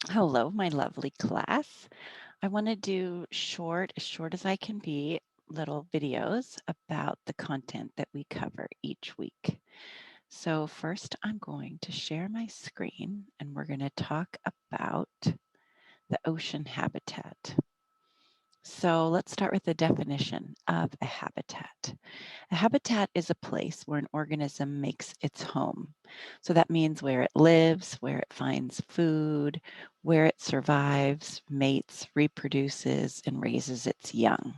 Hello, my lovely class. I want to do as short as I can be, little videos about the content that we cover each week. So first I'm going to share my screen and we're going to talk about the ocean habitat. So let's start with the definition of a habitat. A habitat is a place where an organism makes its home. So that means where it lives, where it finds food, where it survives, mates, reproduces, and raises its young.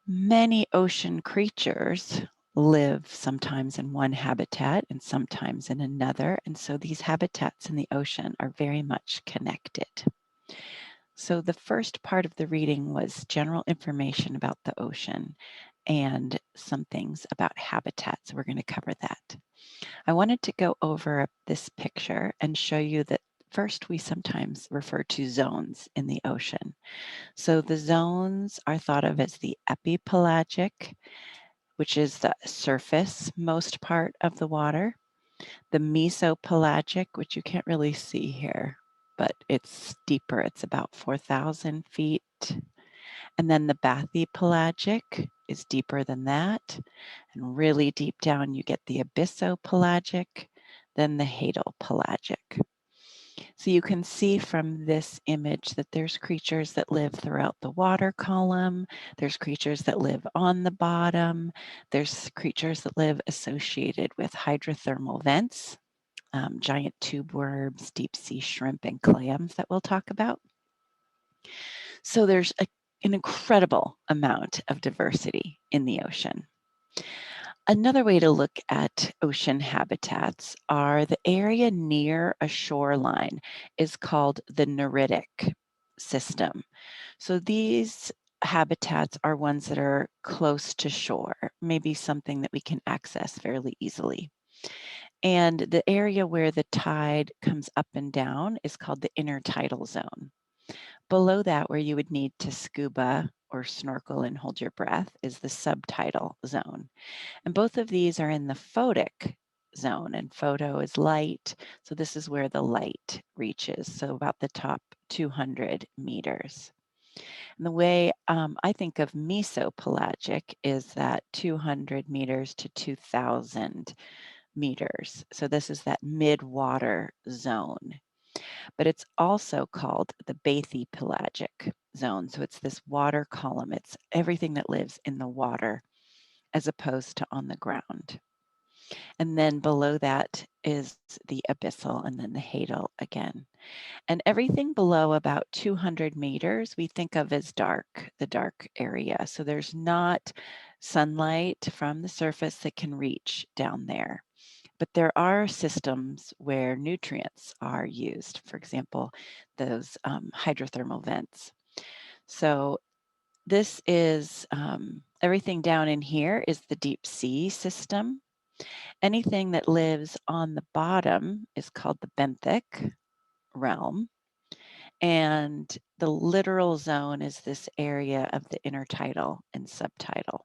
Many ocean creatures live sometimes in one habitat and sometimes in another, and so these habitats in the ocean are very much connected. So the first part of the reading was general information about the ocean and some things about habitats. We're going to cover that. I wanted to go over this picture and show you that first we sometimes refer to zones in the ocean. So the zones are thought of as the epipelagic, which is the surface most part of the water, the mesopelagic, which you can't really see here, but it's deeper. It's about 4,000 feet. And then the bathypelagic is deeper than that. And really deep down, you get the abyssopelagic, then the hadopelagic. So you can see from this image that there's creatures that live throughout the water column. There's creatures that live on the bottom. There's creatures that live associated with hydrothermal vents, giant tube worms, deep sea shrimp, and clams that we'll talk about. So there's an incredible amount of diversity in the ocean. Another way to look at ocean habitats are the area near a shoreline is called the neritic system. So these habitats are ones that are close to shore, maybe something that we can access fairly easily. And the area where the tide comes up and down is called the intertidal zone. Below that, where you would need to scuba or snorkel and hold your breath, is the subtidal zone. And both of these are in the photic zone, and photo is light. So this is where the light reaches, so about the top 200 meters. And the way I think of mesopelagic is that 200 meters to 2,000 meters. So this is that mid-water zone. But it's also called the bathypelagic zone. So it's this water column. It's everything that lives in the water as opposed to on the ground. And then below that is the abyssal and then the hadal again. And everything below about 200 meters we think of as dark, the dark area. So there's not sunlight from the surface that can reach down there. But there are systems where nutrients are used, for example, those hydrothermal vents. So this is everything down in here is the deep sea system. Anything that lives on the bottom is called the benthic realm. And the littoral zone is this area of the intertidal and subtidal.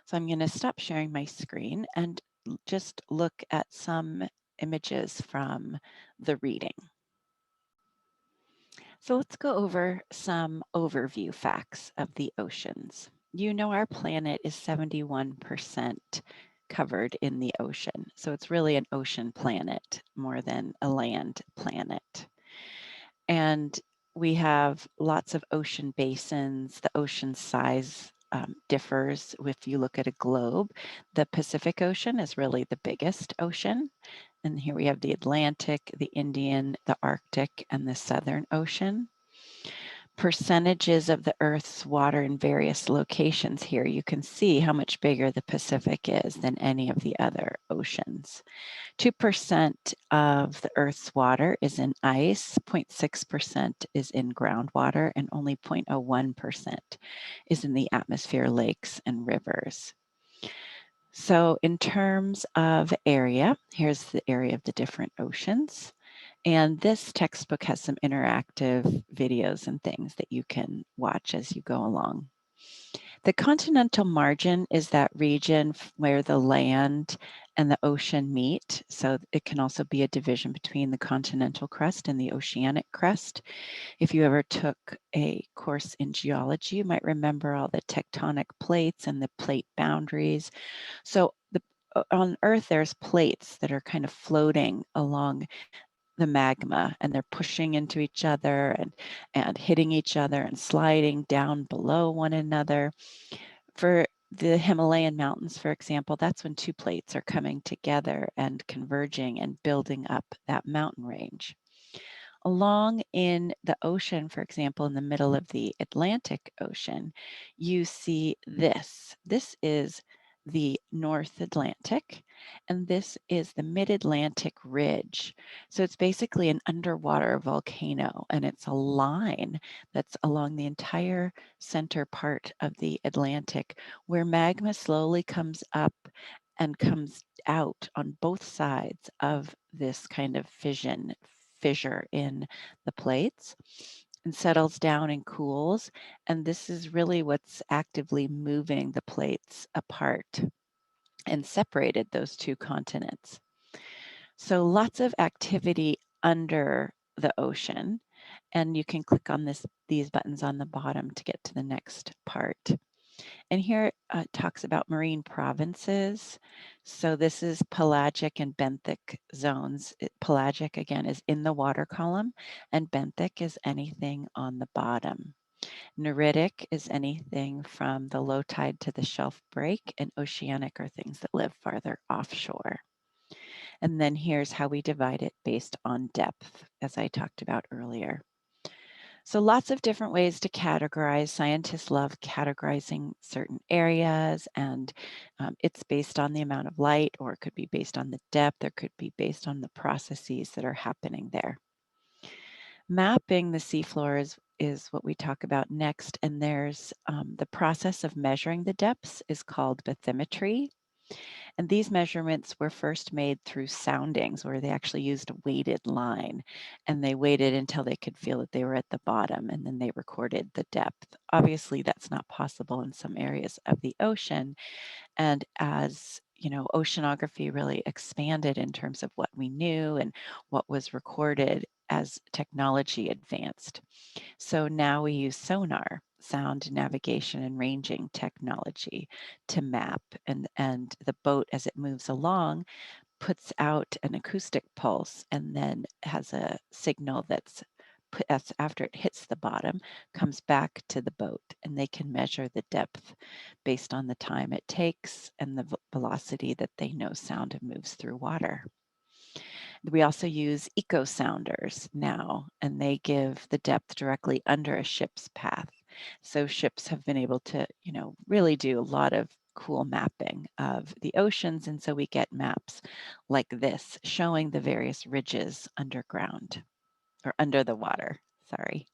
So I'm going to stop sharing my screen and just look at some images from the reading. So let's go over some overview facts of the oceans. You know, our planet is 71% covered in the ocean. So it's really an ocean planet more than a land planet. And we have lots of ocean basins. The ocean size differs if you look at a globe. The Pacific Ocean is really the biggest ocean. And here we have the Atlantic, the Indian, the Arctic, and the Southern Ocean. Percentages of the Earth's water in various locations here. You can see how much bigger the Pacific is than any of the other oceans. 2% of the Earth's water is in ice, 0.6% is in groundwater, and only 0.01% is in the atmosphere, lakes, and rivers. So in terms of area, here's the area of the different oceans. And this textbook has some interactive videos and things that you can watch as you go along. The continental margin is that region where the land and the ocean meet. So it can also be a division between the continental crust and the oceanic crust. If you ever took a course in geology, you might remember all the tectonic plates and the plate boundaries. So on Earth, there's plates that are kind of floating along the magma, and they're pushing into each other and hitting each other and sliding down below one another. For the Himalayan mountains, for example, that's when two plates are coming together and converging and building up that mountain range. Along in the ocean, for example, in the middle of the Atlantic Ocean, you see this. This is the North Atlantic, and this is the Mid-Atlantic Ridge. So it's basically an underwater volcano, and it's a line that's along the entire center part of the Atlantic where magma slowly comes up and comes out on both sides of this kind of fissure in the plates and settles down and cools. And this is really what's actively moving the plates apart and separated those two continents. So lots of activity under the ocean. And you can click on these buttons on the bottom to get to the next part. And here it talks about marine provinces. So this is pelagic and benthic zones. Pelagic, again, is in the water column, and benthic is anything on the bottom. Neritic is anything from the low tide to the shelf break, and oceanic are things that live farther offshore. And then here's how we divide it based on depth, as I talked about earlier. So lots of different ways to categorize. Scientists love categorizing certain areas, and it's based on the amount of light, or it could be based on the depth, or it could be based on the processes that are happening there. Mapping the seafloor is what we talk about next, and there's the process of measuring the depths is called bathymetry. And these measurements were first made through soundings where they actually used a weighted line, and they waited until they could feel that they were at the bottom, and then they recorded the depth. Obviously, that's not possible in some areas of the ocean. And as oceanography really expanded in terms of what we knew and what was recorded as technology advanced. So now we use sonar, sound navigation and ranging technology to map, and the boat as it moves along puts out an acoustic pulse and then has a signal that's after it hits the bottom, comes back to the boat, and they can measure the depth based on the time it takes and the velocity that they know sound moves through water. We also use eco sounders now, and they give the depth directly under a ship's path. So ships have been able to, really do a lot of cool mapping of the oceans. And so we get maps like this showing the various ridges underground or under the water. Sorry.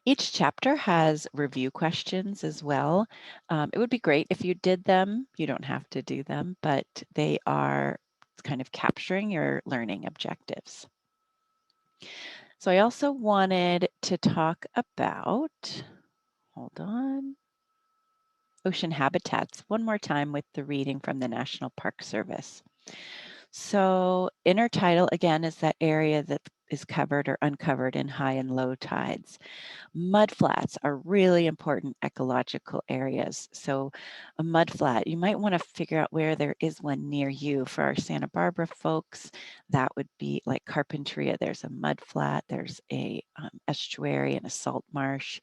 Each chapter has review questions as well. It would be great if you did them. You don't have to do them, but they are kind of capturing your learning objectives. So I also wanted to talk about, hold on, ocean habitats one more time with the reading from the National Park Service. So intertidal, again, is that area that is covered or uncovered in high and low tides. Mudflats are really important ecological areas. So a mudflat, you might want to figure out where there is one near you. For our Santa Barbara folks, that would be like Carpinteria. There's a mudflat, there's a estuary and a salt marsh.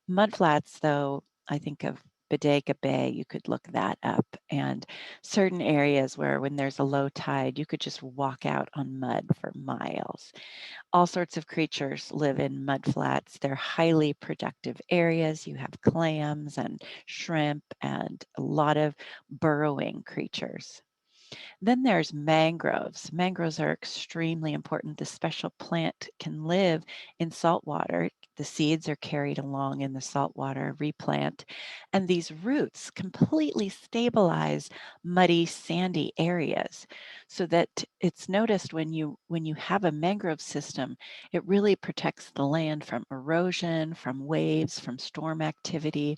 Mudflats, though, I think of Bodega Bay, you could look that up. And certain areas where when there's a low tide, you could just walk out on mud for miles. All sorts of creatures live in mudflats. They're highly productive areas. You have clams and shrimp and a lot of burrowing creatures. Then there's mangroves. Mangroves are extremely important. This special plant can live in salt water. It The seeds are carried along in the saltwater, replant, and these roots completely stabilize muddy, sandy areas so that it's noticed when you have a mangrove system, it really protects the land from erosion, from waves, from storm activity.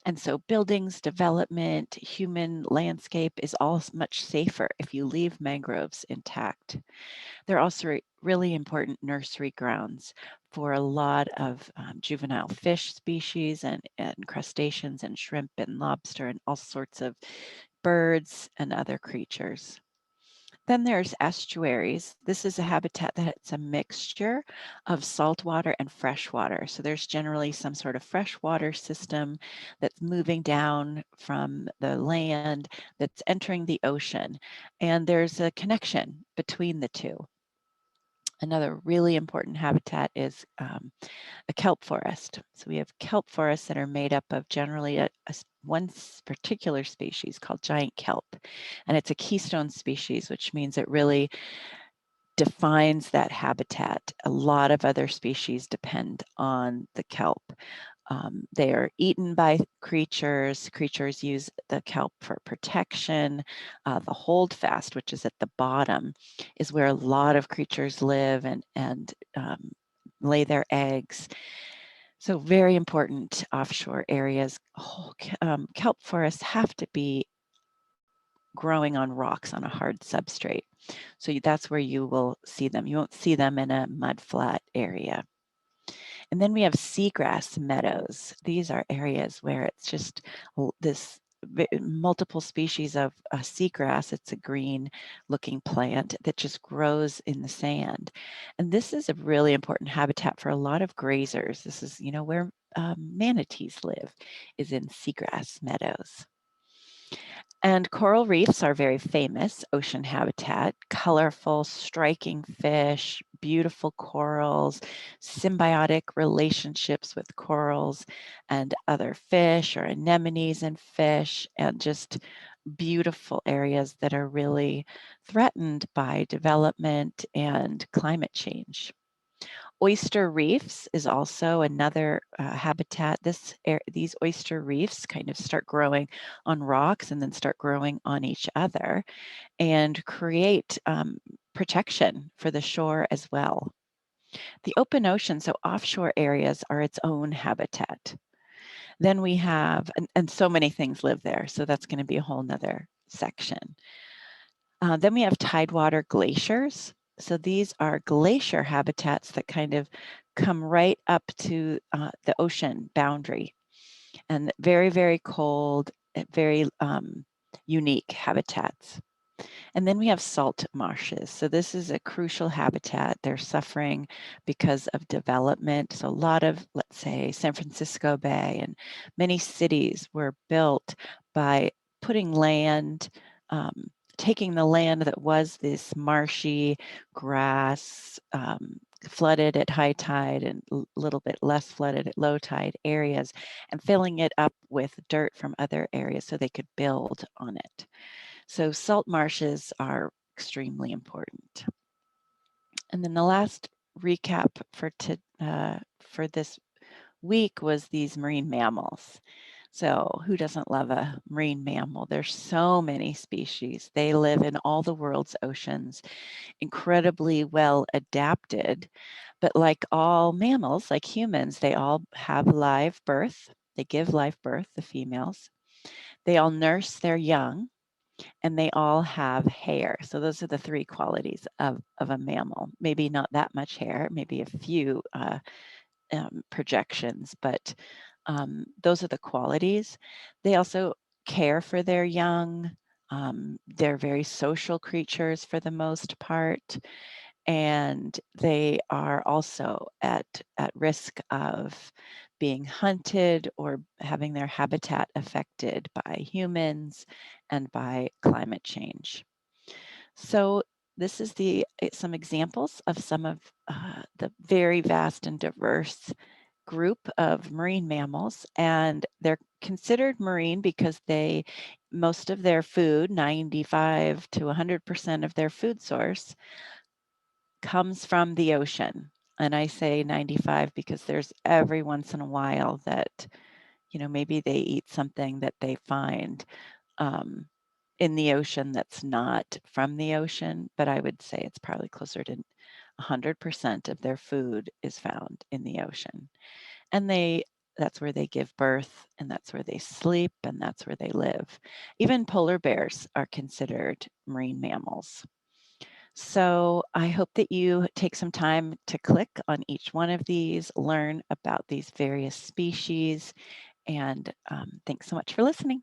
And so buildings, development, human landscape is all much safer if you leave mangroves intact. They're also really important nursery grounds for a lot of juvenile fish species and crustaceans and shrimp and lobster and all sorts of birds and other creatures. Then there's estuaries. This is a habitat that's a mixture of saltwater and freshwater. So there's generally some sort of freshwater system that's moving down from the land that's entering the ocean. And there's a connection between the two. Another really important habitat is a kelp forest. So we have kelp forests that are made up of generally one particular species called giant kelp. And it's a keystone species, which means it really defines that habitat. A lot of other species depend on the kelp. They are eaten by creatures. Creatures use the kelp for protection. The holdfast, which is at the bottom, is where a lot of creatures live and lay their eggs. So very important offshore areas. Kelp forests have to be growing on rocks on a hard substrate. So that's where you will see them. You won't see them in a mud flat area. And then we have seagrass meadows. These are areas where it's just this multiple species of seagrass. It's a green looking plant that just grows in the sand. And this is a really important habitat for a lot of grazers. This is, where manatees live, is in seagrass meadows. And coral reefs are very famous ocean habitat, colorful, striking fish, beautiful corals, symbiotic relationships with corals and other fish or anemones and fish, and just beautiful areas that are really threatened by development and climate change. Oyster reefs is also another habitat. These oyster reefs kind of start growing on rocks and then start growing on each other and create protection for the shore as well. The open ocean, so offshore areas, are its own habitat. Then we have, and so many things live there, so that's going to be a whole nother section. Then we have tidewater glaciers. So these are glacier habitats that kind of come right up to the ocean boundary, and very, very cold, very unique habitats. And then we have salt marshes. So this is a crucial habitat. They're suffering because of development. So a lot of, let's say, San Francisco Bay and many cities were built by putting land, taking the land that was this marshy grass, flooded at high tide and a little bit less flooded at low tide areas, and filling it up with dirt from other areas so they could build on it. So salt marshes are extremely important. And then the last recap for this week was these marine mammals. So who doesn't love a marine mammal? There's so many species. They live in all the world's oceans, incredibly well adapted. But like all mammals, like humans, they all have live birth. They give live birth, the females. They all nurse their young, and they all have hair. So those are the three qualities of a mammal. Maybe not that much hair, maybe a few projections, but those are the qualities. They also care for their young. They're very social creatures for the most part, and they are also at risk of being hunted or having their habitat affected by humans and by climate change. So this is some examples of some of the very vast and diverse group of marine mammals, and they're considered marine because most of their food, 95 to 100% of their food source, comes from the ocean. And I say 95 because there's every once in a while that, maybe they eat something that they find um, in the ocean that's not from the ocean, but I would say it's probably closer to 100% of their food is found in the ocean. And that's where they give birth, and that's where they sleep, and that's where they live. Even polar bears are considered marine mammals. So I hope that you take some time to click on each one of these, learn about these various species, and thanks so much for listening.